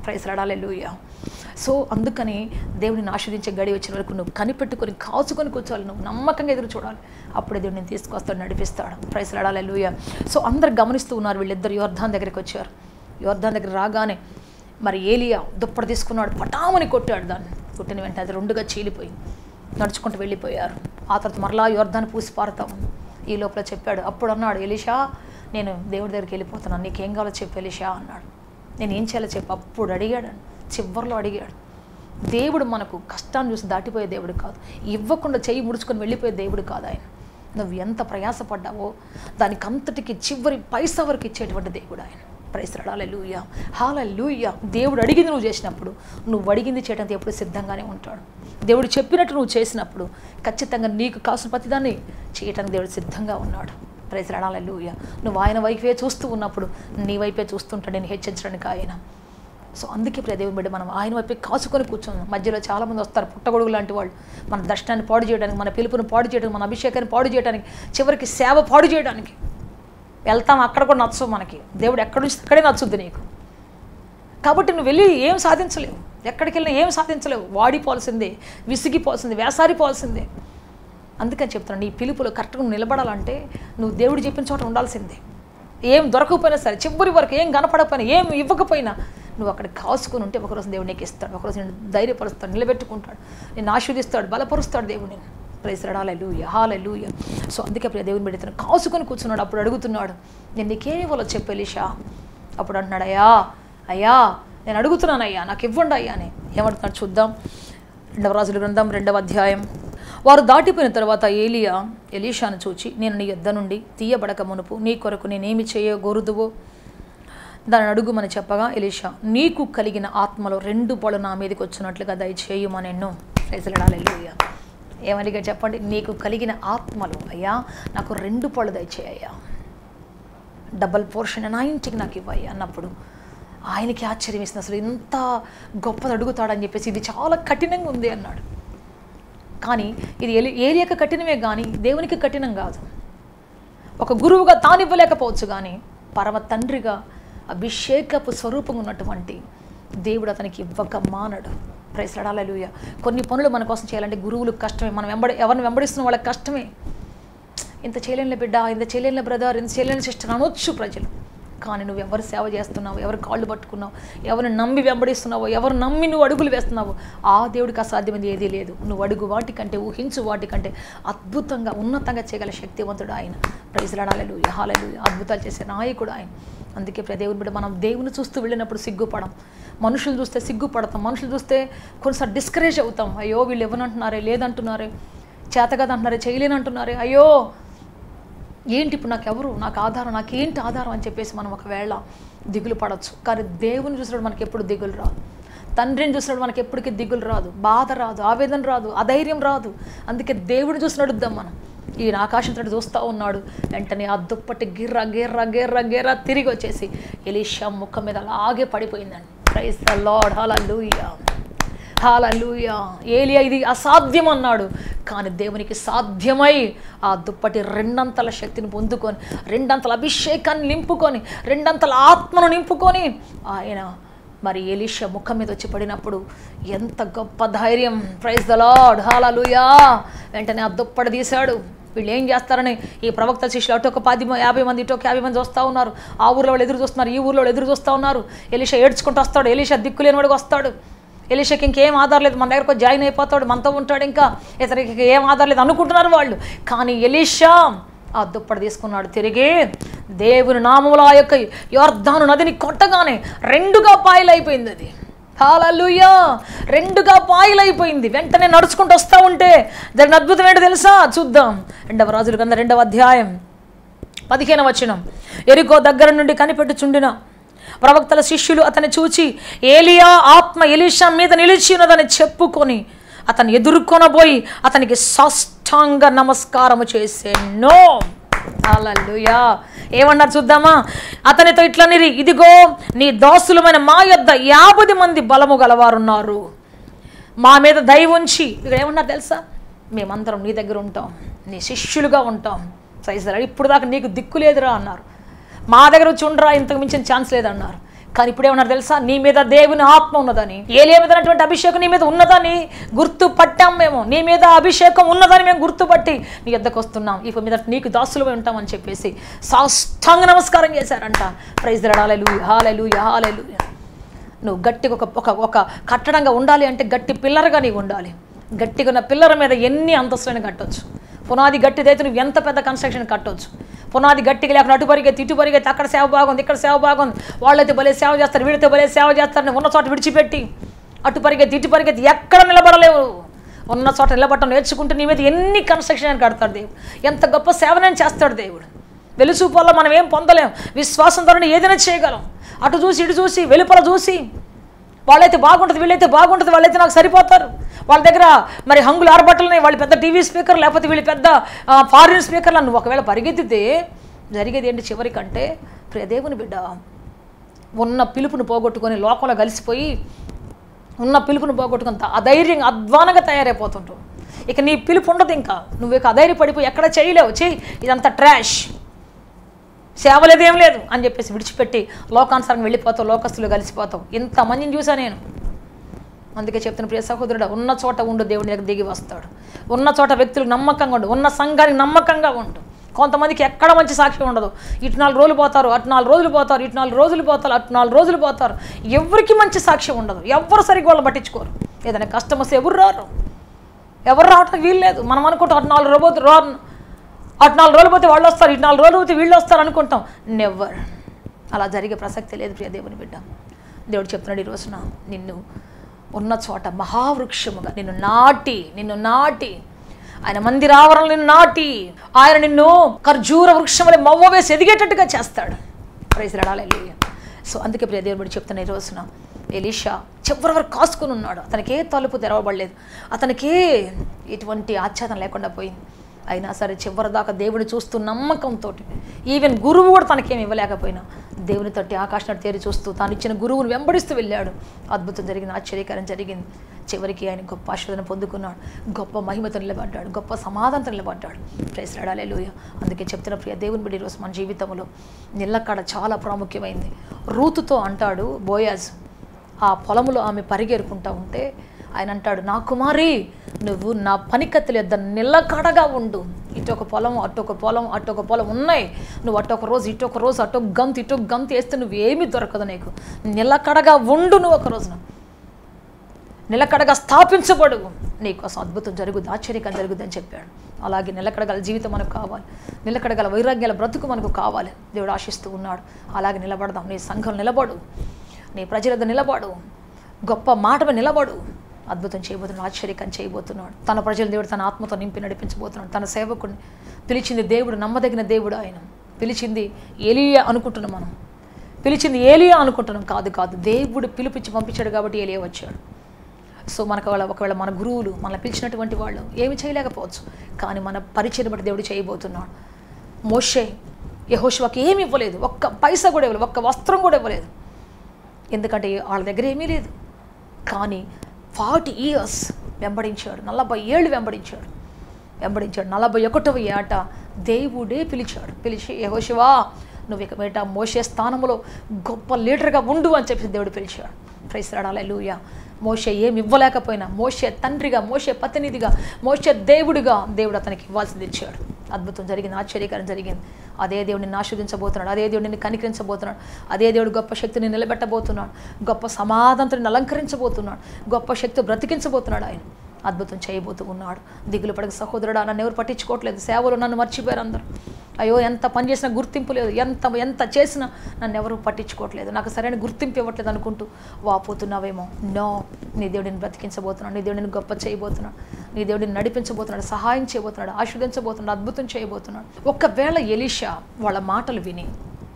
Praise lord, hallelujah. సో అందుకని దేవుడిని ఆస్వాదించే గడి వచ్చిన వరకు నువ్వు కనిపెట్టుకొని కాచుకొని కూర్చోవాలి, నువ్వు నమ్మకంగా ఎదురు చూడాలి. అప్పుడే దేవుడు నేను తీసుకొస్తాడు, నడిపిస్తాడు. Praise lord, hallelujah. సో అందరు గమనిస్తూ ఉన్నారు. వీళ్ళిద్దరు యోర్దాను దగ్గరికి వచ్చారు. యోర్దాను దగ్గర రాగానే మరి ఏలియా దుప్పటి తీసుకున్నాడు, పటామని కొట్టాడు. దాన్ని కొట్టిన వెంటనే అది రెండుగా చీలిపోయింది. నడుచుకుంటూ వెళ్ళిపోయారు. ఆ తర్వాత మరలా యోర్దాను పూసి పారుతాం. ఈ లోపల చెప్పాడు. అప్పుడు అన్నాడు, ఎలీషా నేను దేవుడి దగ్గరికి వెళ్ళిపోతున్నాను, నీకేం కావాలో చెప్పు ఎలీషా అన్నాడు. నేను ఏం చేయాలో చెప్పు. అప్పుడు అడిగాడు, చివరిలో అడిగాడు. దేవుడు మనకు కష్టాన్ని చూసి దాటిపోయే దేవుడు కాదు, ఇవ్వకుండా చెయ్యి ముడుచుకొని వెళ్ళిపోయే దేవుడు కాదు ఆయన. నువ్వు ఎంత ప్రయాసపడ్డావో దానికి అంతటికి చివరి పైసా వరకు ఇచ్చేటువంటి దేవుడు ఆయన. ప్రైజ్ లార్డ్, హల్లెలూయా, హల్లెలూయా. దేవుడు అడిగింది నువ్వు చేసినప్పుడు, నువ్వు అడిగింది చేయడానికి ఎప్పుడు సిద్ధంగానే ఉంటాడు. దేవుడు చెప్పినట్టు నువ్వు చేసినప్పుడు ఖచ్చితంగా నీకు కావాల్సిన ప్రతిదాన్ని చేయటానికి దేవుడు సిద్ధంగా ఉన్నాడు. ప్రైజ్ లార్డ్, హల్లెలూయా. నువ్వు ఆయన వైపే చూస్తూ ఉన్నప్పుడు నీ వైపే చూస్తుంటాడు, నేను హెచ్చరించడానికి ఆయన. సో అందుకే ప్రియ దేవుని బిడ్డ, మనం ఆయన వైపే కాసుకొని కూర్చున్నాం. మధ్యలో చాలామంది వస్తారు, పుట్టగొడుగు లాంటి వాళ్ళు, మన దర్శనాన్ని పాడు చేయడానికి, మన పిలుపుని పాడు చేయడానికి, మన అభిషేకాన్ని పాడు చేయడానికి, చివరికి సేవ పాడు చేయడానికి వెళ్తాం. అక్కడ కూడా నచ్చవు మనకి. దేవుడు ఎక్కడి నుంచి అక్కడే నచ్చుద్ది నీకు. కాబట్టి నువ్వు వెళ్ళి ఏం సాధించలేవు, ఎక్కడికి వెళ్ళినా ఏం సాధించలేవు. వాడిపోవాల్సిందే, విసిగిపోవాల్సిందే, వేసారిపోవాల్సిందే. అందుకని చెప్తున్నాను, నీ పిలుపులో కరెక్ట్గా నువ్వు నిలబడాలంటే నువ్వు దేవుడు చెప్పిన చోట ఉండాల్సిందే. ఏం దొరకకపోయినా సరే, చివరి వరకు ఏం కనపడకపోయినా, ఏం ఇవ్వకపోయినా నువ్వు అక్కడ కాసుకొని ఉంటే ఒకరోజు దేవుడు నీకు ఇస్తాడు, ఒకరోజు నేను ధైర్యపరుస్తాడు, నిలబెట్టుకుంటాడు, నేను ఆశీర్వదిస్తాడు, బలపరుస్తాడు దేవుడు నేను. Praise lord, hallelujah, hallelujah. So అందుకే ప్రియ దేవుని బిడ్డ కాసుకొని కూర్చున్నాడు. అప్పుడు అడుగుతున్నాడు, నేను నీకేమి ఇవ్వాలో చెప్పు ఎలీషా. అప్పుడు అంటున్నాడు, అయ్యా నేను అడుగుతున్నాను అయ్యా, నాకు ఇవ్వండి అయ్యా అని. ఏమంటున్నాడు చూద్దాం. 2వ రాజుల గ్రంథం 2వ అధ్యాయం. వారు దాటిపోయిన తర్వాత ఏలియా ఎలీషాను చూచి, నేను నీ యొద్ద నుండి తీయబడక మునుపు నీ కొరకు నేనేమి చేయగోరుదువో దాన్ని అడుగుమని చెప్పగా, ఎలీషా నీకు కలిగిన ఆత్మలో 2 పళ్ళు నా మీదకి వచ్చినట్లుగా దయచేయుమనెన్ను. ప్రైజ్ లార్డ్, హల్లెలూయా. ఏమనిగా చెప్పండి, నీకు కలిగిన ఆత్మలు అయ్యా నాకు 2 పళ్ళు దయచేయ్యా, డబల్ పోర్షన్ అనాయింటింగ్ నాకు ఇవ్వయ్యా అన్నప్పుడు ఆయనకి ఆశ్చర్యం ఇస్తుంది. అసలు ఇంత గొప్పది అడుగుతాడని చెప్పేసి, ఇది చాలా కఠినంగా ఉంది అన్నాడు. కానీ ఇది ఏలియాకి కఠినమే కానీ దేవునికి కఠినం కాదు. ఒక గురువుగా తాను ఇవ్వలేకపోవచ్చు కానీ పరమ తండ్రిగా అభిషేకపు స్వరూపంగా ఉన్నటువంటి దేవుడు అతనికి ఇవ్వక మానడు. ప్రైజ్ లార్డ్, హల్లెలూయా. కొన్ని పనులు మన కోసం చేయాలంటే గురువులకు కష్టమే, మనం ఎవరిని వెంబడిస్తున్న వాళ్ళకి కష్టమే. ఇంత చేయలేని బిడ్డ, ఇంత చేయలేని బ్రదర్, ఇంత చేయలేని సిస్టర్ అనొచ్చు ప్రజలు. కానీ నువ్వు ఎవరు సేవ చేస్తున్నావు, ఎవరు కాళ్ళు పట్టుకున్నావు, ఎవరిని నమ్మి వెంబడిస్తున్నావో, ఎవరు నమ్మి నువ్వు అడుగులు వేస్తున్నావో ఆ దేవుడికి అసాధ్యమైంది ఏదీ లేదు. నువ్వు అడుగు వాటికంటే, ఊహించు వాటికంటే అద్భుతంగా ఉన్నతంగా చేయగల శక్తివంతుడు ఆయన. ప్రైజ్ లార్డ్, హల్లెలూయా, హల్లెలూయా. అద్భుతాలు చేసే నాయకుడు ఆయన. అందుకే ప్రియ దేవుని బిడ్డ, మనం దేవుని చూస్తూ వెళ్ళినప్పుడు సిగ్గుపడం, మనుషులు చూస్తే సిగ్గుపడతాం, మనుషులు చూస్తే కొన్నిసార్లు డిస్కరేజ్ అవుతాం. అయ్యో వీళ్ళు ఇవ్వనంటున్నారే, లేదంటున్నారే, చేతగాదంటున్నారే, చేయలేనంటున్నారే, అయ్యో ఏంటి ఇప్పుడు నాకెవరు, నాకు ఆధారం, నాకేంటి ఆధారం అని చెప్పేసి మనం ఒకవేళ దిగులు పడవచ్చు. కానీ దేవుని చూసినప్పుడు మనకి ఎప్పుడు దిగులు రాదు, తండ్రిని చూసినప్పుడు మనకి ఎప్పటికీ దిగులు రాదు, బాధ రాదు, ఆవేదన రాదు, అధైర్యం రాదు. అందుకే దేవుడిని చూసి నడుద్దాం మనం. ఈయన ఆకాశం తోటి చూస్తూ ఉన్నాడు. వెంటనే ఆ దుప్పటి గిర్ర గిర్ర గిర్ర గిర్ర తిరిగి వచ్చేసి ఎలీషా ముఖం మీద అలాగే పడిపోయిందండి. ప్రైజ్ ద లార్డ్, హల్లెలూయా, హల్లెలూయా. ఏలియా ఇది అసాధ్యం అన్నాడు, కానీ దేవునికి సాధ్యమై ఆ దుప్పటి 2 శక్తిని పొందుకొని, 2 అభిషేకాన్ని నింపుకొని, 2 ఆత్మను నింపుకొని ఆయన మరి ఎలీషా ముఖం మీద వచ్చి పడినప్పుడు ఎంత గొప్ప ధైర్యం. ప్రైజ్ ద లార్డ్, హల్లెలూయా. వెంటనే ఆ దుప్పటి తీశాడు. వీళ్ళు ఏం చేస్తారని ఈ ప్రవక్త శిష్యులు అటు ఒక 50 మంది, ఇటు ఒక 50 మంది వస్తూ ఉన్నారు. ఆ ఊర్లో వాళ్ళు ఎదురు చూస్తున్నారు, ఈ ఊర్లో వాళ్ళు ఎదురు చూస్తూ ఉన్నారు. ఎలీషా ఏడ్చుకుంటూ వస్తాడు. ఎలీషా దిక్కులేని వాడికి వస్తాడు. ఎలీషాకి ఇంకేం ఆధారం లేదు, మన దగ్గరకు జాయిన్ అయిపోతాడు, మనతో ఉంటాడు, ఇంకా ఇతనికి ఏం ఆధారం లేదు అనుకుంటున్నారు వాళ్ళు. కానీ ఎలీషా ఆ దుప్పటి తీసుకున్నాడు. తిరిగి దేవుని నామములో ఆ యొక్క యొర్దాను నదిని కొట్టగానే 2గా పాయలైపోయింది. అది హల్లెలూయా, 2గా పాయలైపోయింది. వెంటనే నడుచుకుంటూ వస్తూ ఉంటే దాని అద్భుతం ఏంటో తెలుసా? చూద్దాం. 2వ రాజుల గ్రంథం 2వ అధ్యాయం 15వ వచనం. ఎరికో దగ్గర నుండి కనిపెట్టుచుండిన ప్రవక్తల శిష్యులు అతన్ని చూచి, ఏలియా ఆత్మ ఎలీషా మీద నిలిచి ఉన్నదని చెప్పుకొని అతన్ని ఎదుర్కొనబోయి అతనికి సాష్టాంగ నమస్కారము చేసెను. హల్లెలూయా. ఏమన్నారు చూద్దామా? అతనితో ఇట్లనిరి, ఇదిగో నీ దాసులమైన మా యొద్ద 50 మంది బలము గలవారున్నారు, మా మీద దయ ఉంచి. ఇక్కడ ఏమన్నారు తెలుసా? మేమందరం నీ దగ్గర ఉంటాం, నీ శిష్యులుగా ఉంటాం. సైజరా ఇప్పుడు దాకా నీకు దిక్కు లేదురా అన్నారు. మా దగ్గర వచ్చి ఉండరా, ఇంతకు మించిన ఛాన్స్ లేదన్నారు. కానీ ఇప్పుడేమన్నారు తెలుసా, నీ మీద దేవుని ఆత్మ ఉన్నదని, ఏలియా మీద ఉన్నటువంటి అభిషేకం నీ మీద ఉన్నదని గుర్తుపట్టాం మేము, నీ మీద అభిషేకం ఉన్నదని మేము గుర్తుపట్టి నీ యొద్దకు వస్తున్నాం, ఇక మీద నీకు దాసులుగా ఉంటామని చెప్పేసి సాష్టాంగ నమస్కారం చేశారంట. Praise the lord. Hallelujah, hallelujah, hallelujah. నువ్వు గట్టిగా ఒక కట్టడంగా ఉండాలి అంటే గట్టి పిల్లర్గా నీవు ఉండాలి. గట్టిగా ఉన్న పిల్లర్ మీద ఎన్ని అంతస్తులను కట్టవచ్చు. పునాది గట్టిదైతే నువ్వు ఎంత పెద్ద కన్స్ట్రక్షన్ కట్టవచ్చు. పునాది గట్టిగా లేకుండా అటు పరిగెత్తి ఇటు పరిగెత్తి, అక్కడ సేవ బాగుంది ఇక్కడ సేవ బాగుంది, వాళ్ళైతే భలే సేవ చేస్తారు వీడితే భలే సేవ చేస్తారు, నువ్వు ఉన్న చోట విడిచిపెట్టి అటు పరిగెత్తి ఇటు పరిగెత్తి ఎక్కడ నిలబడలేవు. ఉన్న చోట నిలబడటం నేర్చుకుంటే నీ మీద ఎన్ని కన్స్ట్రక్షన్ కడతాడు దేవుడు, ఎంత గొప్ప సేవనని చేస్తాడు దేవుడు. వెలుసూపుల్లో మనం ఏం పొందలేం, విశ్వాసంతో ఏదైనా చేయగలం. అటు చూసి ఇటు చూసి వెలుపల చూసి వాళ్ళైతే బాగుంటుంది వీళ్ళైతే బాగుంటుంది వాళ్ళైతే నాకు సరిపోతారు, వాళ్ళ దగ్గర మరి హంగులు ఆరబట్టలున్నాయి, వాళ్ళు పెద్ద టీవీ స్పీకర్ లేకపోతే వీళ్ళు పెద్ద ఫారిన్ స్పీకర్లు, నువ్వు ఒకవేళ పరిగెత్తితే జరిగేది ఏంటి చివరికంటే, ప్రియ దేవుని బిడ్డ ఉన్న పిలుపును పోగొట్టుకొని లోకంలో కలిసిపోయి ఉన్న పిలుపును పోగొట్టుకుని అధైర్యంగా అధ్వానంగా తయారైపోతుంటావు. ఇక నీ పిలుపు ఉండదు, ఇంకా నువ్వు ఇక అధైర్యపడిపోయి ఎక్కడ చేయలేవు, ఇదంతా ట్రాష్, సేవలేదు ఏం లేదు అని చెప్పేసి విడిచిపెట్టి లోకానుసారంగా వెళ్ళిపోతావు, లోకస్తులు కలిసిపోతావు. ఇంతమందిని చూసా నేను. అందుకే చెప్తున్న ప్రియ సహోదరుడు, ఉన్న చోట ఉండు, దేవుడి దగ్గర దిగి వస్తాడు. ఉన్న చోట వ్యక్తులకు నమ్మకంగా ఉండు, ఉన్న సంఘానికి నమ్మకంగా ఉండు. కొంతమందికి ఎక్కడ మంచి సాక్ష్యం ఉండదు, ఇటు 4 రోజులు పోతారు అటు 4 రోజులు పోతారు, ఇటు 4 రోజులు పోతారు అటు 4 రోజులు పోతారు, ఎవరికి మంచి సాక్ష్యం ఉండదు, ఎవరు సరిగ్గా వాళ్ళు పట్టించుకోరు. ఏదైనా కష్టం వస్తే ఎవరు రావటానికి వీలు లేదు. మనం అనుకుంటాం అటు 4 రోజులు పోతే వాళ్ళు వస్తారు, ఇటు 4 రోజులు పోతే వీళ్ళు వస్తారు అనుకుంటాం. నెవర్, అలా జరిగే ప్రసక్తి లేదు ప్రియ దేవుని బిడ్డ. దేవుడు చెప్తున్నాడు, ఈ రోజున నిన్ను ఉన్న చోట మహావృక్షముగా నిన్ను నాటి ఆయన మందిరావరణలో నిన్ను నాటి ఆయన నిన్ను ఖర్జూర వృక్షం వలె మవ్వ వేసి ఎదిగేటట్టుగా చేస్తాడు. Praise the lord. Hallelujah. So అందుకే ప్రియ దేవుని బిడ్డ చెప్తున్నా, ఈ రోజున ఎలీషా చివరి వరకు కాసుకుని ఉన్నాడు, అతనికి ఏ తలుపు తెరవబడలేదు, అతనికి ఎటువంటి ఆచ్ఛాదన లేకుండా పోయింది. అయినా సరే చివరి దాకా దేవుని చూస్తూ నమ్మకంతో, ఈవెన్ గురువు కూడా తనకేమి ఇవ్వలేకపోయినా దేవుని తట్టి ఆకాశం తేరి చూస్తూ తాను ఇచ్చిన గురువును వెంబడిస్తూ వెళ్ళాడు. అద్భుతం జరిగింది, ఆశ్చర్యకరం జరిగింది. చివరికి ఆయన గొప్ప ఆశీర్వాదం పొందుకున్నాడు, గొప్ప మహిమతో నిలబడ్డాడు, గొప్ప సమాధానంతో నిలబడ్డాడు. Praise the lord. హల్లెలూయా. అందుకే చెప్తున్న ప్రియ దేవుని బిడ్డ, ఈరోజు మన జీవితంలో నిలకడ చాలా ప్రాముఖ్యమైంది. రూతుతో అంటాడు బోయాజ్, ఆ పొలములో ఆమె పరిగెరుకుంటూ ఉంటే ఆయన అంటాడు, నా కుమారి నువ్వు నా పనికత్తుల యొద్ద నిలకడగా ఉండు. ఇటొక పొలం అటొక పొలం ఉన్నాయి, నువ్వు అటొక రోజు ఇటొక రోజు అటొక గంతు వేస్తే నువ్వేమీ దొరకదు, నీకు నిలకడగా ఉండు, నువ్వు ఒక రోజున నిలకడగా స్థాపించబడు, నీకోసం అద్భుతం జరుగుద్ది, ఆశ్చర్యకరం జరుగుద్ది అని చెప్పాడు. అలాగే నిలకడగల జీవితం మనకు కావాలి, నిలకడగల వైరాగ్యాల బ్రతుకు మనకు కావాలి, దేవుడు ఆశిస్తూ ఉన్నాడు. అలాగే నిలబడదాం. నీ సంఘం నిలబడు, నీ ప్రజల నిలబడు, గొప్ప మాట నిలబడు. అద్భుతం చేయబోతున్నాడు, ఆశ్చర్యకరం చేయబోతున్నాడు. తన ప్రజలు దేవుడు తన ఆత్మతో నింపి నడిపించబోతున్నాడు. తన సేవకుడిని పిలిచింది దేవుడు, నమ్మదగిన దేవుడు. ఆయన పిలిచింది ఏలియా అనుకుంటున్నాం, మనం పిలిచింది ఏలియా అనుకుంటున్నాం. కాదు, దేవుడు పిలిపించి పంపించాడు కాబట్టి ఏలియా వచ్చాడు. సో మనకు ఒకవేళ మన గురువులు మనల్ని పిలిచినటువంటి వాళ్ళు ఏమి చేయలేకపోవచ్చు, కానీ మన పరిచయం బట్టి దేవుడు చేయబోతున్నాడు. మోషే యెహోషువకి ఏమి ఇవ్వలేదు, ఒక్క పైసా కూడా ఇవ్వలేదు, ఒక్క వస్త్రం కూడా ఇవ్వలేదు, ఎందుకంటే వాళ్ళ దగ్గర ఏమీ లేదు. కానీ 40 years వెంబడించాడు, 40 ఏళ్ళు వెంబడించాడు. 41వ ఏట దేవుడే పిలిచి యెహోషువా నువ్వు ఇక మీట మోషే స్థానంలో గొప్ప లీడర్గా ఉండు అని చెప్పి దేవుడు పిలిచాడు. Praise the lord. హల్లెలూయా. మోషే ఏమి ఇవ్వలేకపోయినా మోషే తండ్రిగా, మోషే ప్రతినిధిగా, మోషే దేవుడిగా దేవుడు అతనికి ఇవ్వాల్సింది ఇచ్చాడు. అద్భుతం జరిగింది, ఆశ్చర్యకరం జరిగింది. అదే దేవుడు నిన్ను ఆశీర్వదించబోతున్నాడు, అదే దేవుడు నిన్ను కనికరించబోతున్నాడు, అదే దేవుడు గొప్ప శక్తిని నిలబెట్టబోతున్నాడు, గొప్ప సమాధానంతో అలంకరించబోతున్నాడు, గొప్ప శక్తి బ్రతికించబోతున్నాడు. ఆయన అద్భుతం చేయబోతూ ఉన్నాడు. దిగులు పడక సహోదరుడా, నన్ను ఎవరు పట్టించుకోవట్లేదు, సేవలు నన్ను మర్చిపోయారు అందరూ. అయ్యో ఎంత పని చేసినా గుర్తింపు లేదు, ఎంత చేసినా నన్ను ఎవరు పట్టించుకోవట్లేదు, నాకు సరైన గుర్తింపు ఇవ్వట్లేదు అనుకుంటూ వాపోతున్నావేమో. నో, నీ దేవుడిని బ్రతికించబోతున్నాడు, నీ దేవుడిని గొప్ప చేయబోతున్నాడు, నీ దేవుడిని నడిపించబోతున్నాడు, సహాయం చేయబోతున్నాడు, ఆశీర్వదించబోతున్నాడు, అద్భుతం చేయబోతున్నాడు. ఒకవేళ ఎలీషా వాళ్ళ మాటలు విని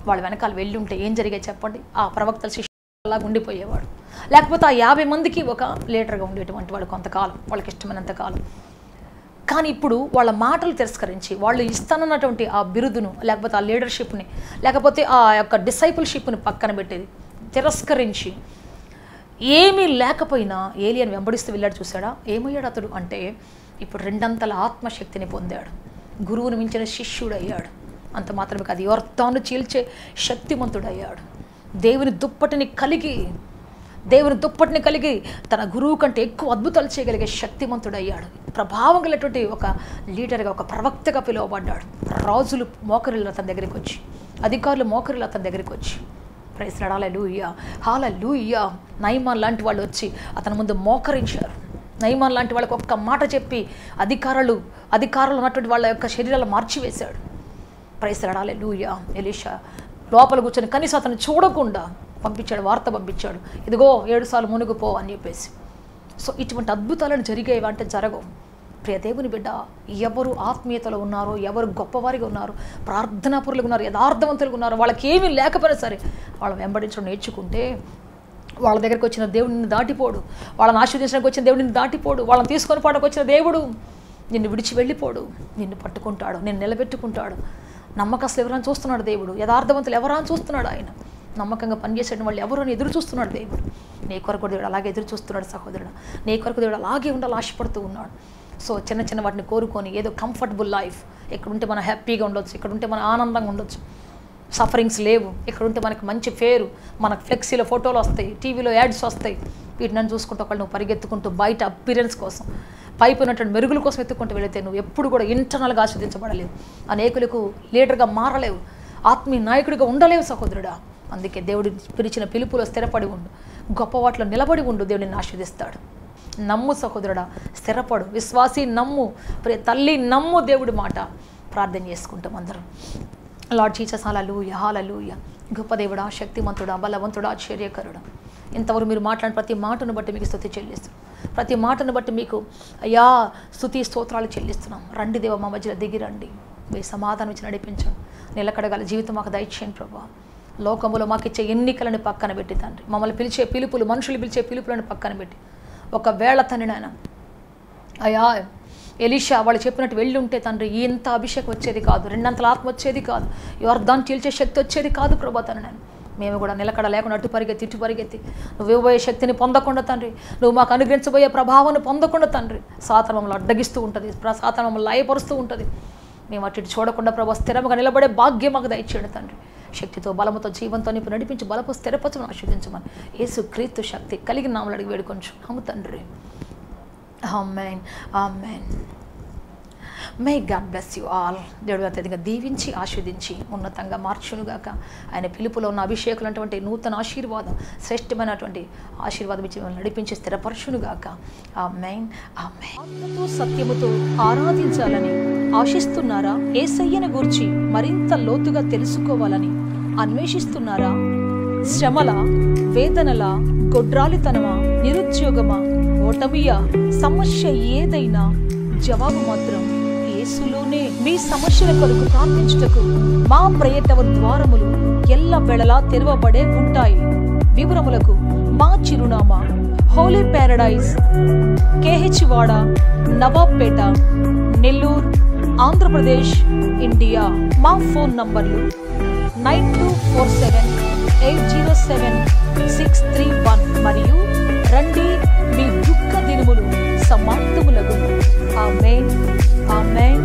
వాళ్ళ వెనకాల వెళ్ళి ఉంటే ఏం జరిగే చెప్పండి? ఆ ప్రవక్తల శిష్యులు అలా ఉండిపోయేవాడు, లేకపోతే ఆ 50 మందికి ఒక లీడర్గా ఉండేటువంటి వాడు కొంతకాలం, వాళ్ళకి ఇష్టమైనంత కాలం. కానీ ఇప్పుడు వాళ్ళ మాటలు తిరస్కరించి వాళ్ళు ఇస్తానన్నటువంటి ఆ బిరుదును, లేకపోతే ఆ లీడర్షిప్ని, లేకపోతే ఆ యొక్క డిసైపుల్షిప్ని పక్కన పెట్టేది తిరస్కరించి ఏమీ లేకపోయినా ఏలియాని వెంబడిస్తూ వెళ్ళాడు. చూసాడా ఏమయ్యాడు అతడు అంటే, ఇప్పుడు 2 అంతల ఆత్మశక్తిని పొందాడు, గురువును మించిన శిష్యుడు అయ్యాడు. అంత మాత్రమే కాదు, యోర్దాను చీల్చే శక్తిమంతుడయ్యాడు. దేవుని దుప్పటిని కలిగి తన గురువు కంటే ఎక్కువ అద్భుతాలు చేయగలిగే శక్తిమంతుడయ్యాడు. ప్రభావం కలిగినటువంటి ఒక లీడర్గా, ఒక ప్రవక్తగా పిలువబడ్డాడు. రాజులు మోకరిల్లు అతని దగ్గరికి వచ్చి, అధికారులు మోకరిల్లు అతని దగ్గరికి వచ్చి, ప్రైజ్ లార్డ్, హల్లెలూయా, హల్లెలూయా. నయమాన్ లాంటి వాళ్ళు వచ్చి అతని ముందు మోకరించారు. నయమాన్ లాంటి వాళ్ళకి ఒక్క మాట చెప్పి అధికారులు ఉన్నటువంటి వాళ్ళ యొక్క శరీరాలు మార్చివేశాడు. Praise lord, hallelujah. ఎలీషా లోపల కూర్చొని కనీసం అతను చూడకుండా పంపించాడు, వార్త పంపించాడు, ఇదిగో 7 సార్లు మునిగిపో అని చెప్పేసి. సో ఇటువంటి అద్భుతాలను జరిగేవి అంటే జరగవు. ప్రియ దేవుని బిడ్డ, ఎవరు ఆత్మీయతలో ఉన్నారో, ఎవరు గొప్పవారిగా ఉన్నారు, ప్రార్థనాపరులుగా ఉన్నారు, యథార్థవంతులుగా ఉన్నారు, వాళ్ళకి ఏమీ లేకపోయినా సరే వాళ్ళని వెంబడించడం నేర్చుకుంటే వాళ్ళ దగ్గరికి వచ్చిన దేవుడు నిన్ను దాటిపోడు. వాళ్ళని ఆశీర్వదించడానికి వచ్చిన దేవుడు నిన్ను దాటిపోడు. వాళ్ళని తీసుకొని పాడకు వచ్చిన దేవుడు నిన్ను విడిచి వెళ్ళిపోడు. నిన్ను పట్టుకుంటాడు, నిన్ను నిలబెట్టుకుంటాడు. నమ్మకస్తులు ఎవరైనా చూస్తున్నాడు దేవుడు, యథార్థవంతులు ఎవరైనా చూస్తున్నాడు ఆయన. నమ్మకంగా పనిచేసేట వాళ్ళు ఎవరు అని ఎదురు చూస్తున్నాడు దేవుడు. నీ కొరకు దేవుడు అలాగే ఎదురు చూస్తున్నాడు సహోదరుడు. నీ కొరకు దేవుడు అలాగే ఉండాలి ఆశపడుతూ ఉన్నాడు. సో చిన్న వాటిని కోరుకొని ఏదో కంఫర్టబుల్ లైఫ్, ఎక్కడుంటే మనం హ్యాపీగా ఉండొచ్చు, ఎక్కడుంటే మనం ఆనందంగా ఉండొచ్చు, సఫరింగ్స్ లేవు, ఎక్కడుంటే మనకి మంచి పేరు, మనకు ఫ్లెక్సీలో ఫోటోలు వస్తాయి, టీవీలో యాడ్స్ వస్తాయి, వీటిని చూసుకుంటూ ఒకళ్ళు నువ్వు పరిగెత్తుకుంటూ బయట అపీరెన్స్ కోసం, పైపోయినటువంటి మెరుగుల కోసం ఎత్తుకుంటూ వెళితే నువ్వు ఎప్పుడు కూడా ఇంటర్నల్గా ఆస్వాదించబడలేవు, అనేకులకు లీడర్గా మారలేవు, ఆత్మీయ నాయకుడిగా ఉండలేవు సహోదరుడా. అందుకే దేవుడు పిలిచిన పిలుపులో స్థిరపడి ఉండు, గొప్ప వాటిలో నిలబడి ఉండు, దేవుడిని ఆశీర్దిస్తాడు. నమ్ము సహోదరుడా, స్థిరపడు, విశ్వాసి నమ్ము, ప్రియ తల్లి నమ్ము దేవుడి మాట. ప్రార్థన చేసుకుంటాం అందరం. లార్డ్ జీసస్, హల్లెలూయా, హల్లెలూయా. గొప్ప దేవుడా, శక్తిమంతుడా, బలవంతుడా, ఆశ్చర్యకరుడా, ఇంతవరకు మీరు మాట్లాడిన ప్రతి మాటను బట్టి మీకు స్తుతి చెల్లిస్తున్నాం. ప్రతి మాటను బట్టి మీకు అయ్యా స్తుతి స్తోత్రాలు చెల్లిస్తున్నాం. రండి దేవ, మా మధ్యలో దిగి రండి, మీ సమాధానం ఇచ్చి నడిపించండి. నిలకడగల జీవితం మాకు దయచేయండి ప్రభా. లోకంలో మాకు ఇచ్చే ఎన్నికలను పక్కన పెట్టి తండ్రి, మమ్మల్ని పిలిచే పిలుపులు, మనుషులు పిలిచే పిలుపులను పక్కన పెట్టి, ఒకవేళ తండ్రి నాయన అయ్యా ఎలీషా వాళ్ళు చెప్పినట్టు వెళ్ళి ఉంటే తండ్రి ఇంత అభిషేకం వచ్చేది కాదు, 2 అంతల ఆత్మ వచ్చేది కాదు, యోర్దాను చీల్చే శక్తి వచ్చేది కాదు ప్రభా తండ్రి నాయన. మేము కూడా నిలకడ లేకుండా అటు పరిగెత్తి నువ్వు ఇవ్వబోయే శక్తిని పొందకుండా తండ్రి, నువ్వు మాకు అనుగ్రహించబోయే ప్రభావాన్ని పొందకుండా తండ్రి, సాతాను మమ్మల్ని అడ్డగిస్తూ ఉంటుంది, సాతాను మమ్మల్ని లయపరుస్తూ ఉంటుంది. మేము అటు చూడకుండా ప్రభా స్థిరంగా నిలబడే భాగ్యం మాకు దయచేయండి తండ్రి. శక్తితో, బలముతో, జీవంతో నింపి నడిపించి బలపు స్థిరపరచమని ఆశీర్వదించమని యేసు క్రీస్తు శక్తి కలిగిన నామములో అడిగి వేడుకొంచున్నాము తండ్రి. Amen, amen. May God bless you all. దేవుడు అత్యధికంగా దీవించి ఆశీర్వదించి ఉన్నతంగా మార్చునుగాక. ఆయన పిలుపులో ఉన్న అభిషేకులైనటువంటి నూతన ఆశీర్వాదం, శ్రేష్టమైనటువంటి ఆశీర్వాదం ఇచ్చి మిమ్మల్ని నడిపించి స్థిరపరచునుగాక. ఆమేన్, ఆమేన్. ఆత్మతో సత్యముతో ఆరాధించాలని ఆశిస్తున్నారా? యేసయ్యను గూర్చి మరింత లోతుగా తెలుసుకోవాలని అన్వేషిస్తున్నారా? శ్రమల, వేదనల, గొడ్రాలితనమా, నిరుద్యోగమా, ఓటమియా, సమస్య ఏదైనా జవాబు మాత్రం యేసులోనే. మీ సమస్యల కొరకు ప్రార్థించుటకు మా ప్రయత్న ద్వారములు ఎల్ల వేళలా తెరవబడే ఉంటాయి. వివరములకు మా చిరునామా హోలీ ప్యారడైజ్, కేహెచ్ వాడ, నవాబ్పేట, నెల్లూరు, ఆంధ్రప్రదేశ్, ఇండియా. మా ఫోన్ నంబర్లు 9247807631 మరియు రండి, మీ దుఃఖ దినములు సమాప్తములగును. ఆమేన్, ఆమేన్.